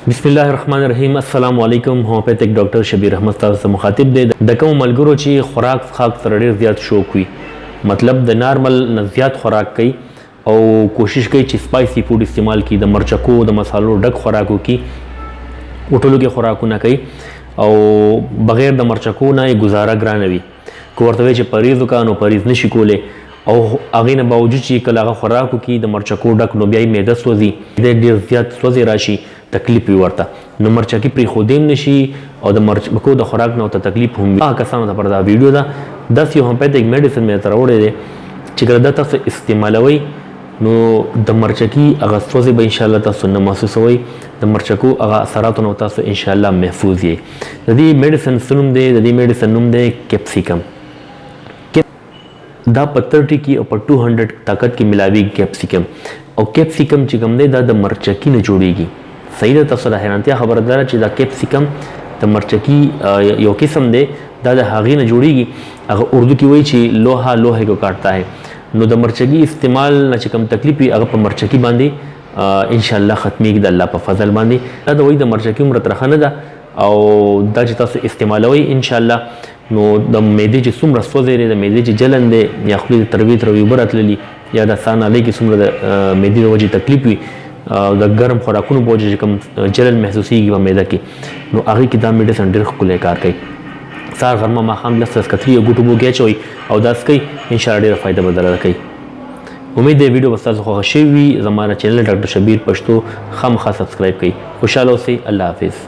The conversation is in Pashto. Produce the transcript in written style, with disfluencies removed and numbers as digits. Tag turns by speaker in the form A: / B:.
A: بسم الله الرحمن الرحیم. السلام علیکم. هومیوپیتک ډاکټر شبیر احمد تاسو ته مخاطب دی. د کوم ملګرو چې خوراک سره ډیر زیات شوق وي، مطلب د نارمل نه زیات خوراک کوي او کوشش کوي چې سپایسی فوډ استعمال کړي، د مرچکو د مسالو ډک خوراک وکړي، هوټلو کې خوراکونه کوي او بغیر د مرچکو نه یې گزاره ګرانه وي. که ورته وایي چې پرهیز وکړه نو پرهیز نشي کولی او هغې نه باوجود چې کله هغه خوراک وکړي د مرچکو ډک، نو بیا یې معده سوځي، ډېر زیات سوځې راشي، تکلیف وي ورته، نو مرچکي پرېښودی هم نشي او د مرچکو د خوراک نه ورته تکلیف هم وي. هغه کسانو لپاره دا ویډیو ده. داسې یو هومیوپیتک میډیسن مې درته راوړی دی چې کله دا تاسو استعمالوئ نو د مرچکي هغه سوځې به انشاءالله تاسو نه محسوسوئ، د مرچکو هغه اثراتو نه تاسو انشاءالله محفوظ یې. د دې میډیسن څه نوم دی؟ د دې میډیسن نوم دی کیپسیکم. دا په 30 کې او په 200 طاقت کې ملاویږي کیپسیکم. او کیپسیکم چې کوم دی دا د مرچکي نه جوړیږي. صحیح ده؟ تاسو د حیرانتیا خبره ده چې دا کیپسیکم د مرچکي یو قسم دی، دا د هغې نه جوړیږي. هغه اردو کې وایي چې لوها لوهے کو کاٹتا ہے. نو د مرچکي استعمال نه چې کوم تکلیف وي هغه په مرچکي باندې انشاءالله ختمیږي د الله په فضل باندې. دا د وایي د مرچکي عمره ترخه نه ده او دا چې تاسو استعمالوئ انشاءالله نو د معدې چې څومره سوځی دی، د معدې چې جلن دی یا خولې د تروي اوبه راتللي یا د ساه نالۍ کې څومره د معدې د وجې تکلیف وي، د ګرم خوراکونو په وجې چې کوم جلن محسوسیږي په معده کې، نو هغې کې دا میډیسن ډېر ښکلی کار کوي. سهار غرمه ماښام لس کتري یو ګوټو بوګې اچوئ او داس کوئ، انشاءالله ډېره فایده به درله کوي. امید دی ویډیو به ستاسو خوښه شوي وي. زما چینل ډاکټر شبیر پښتو خامخا سبسکرایب کړئ. خوشحاله اوسئ. الله حافظ.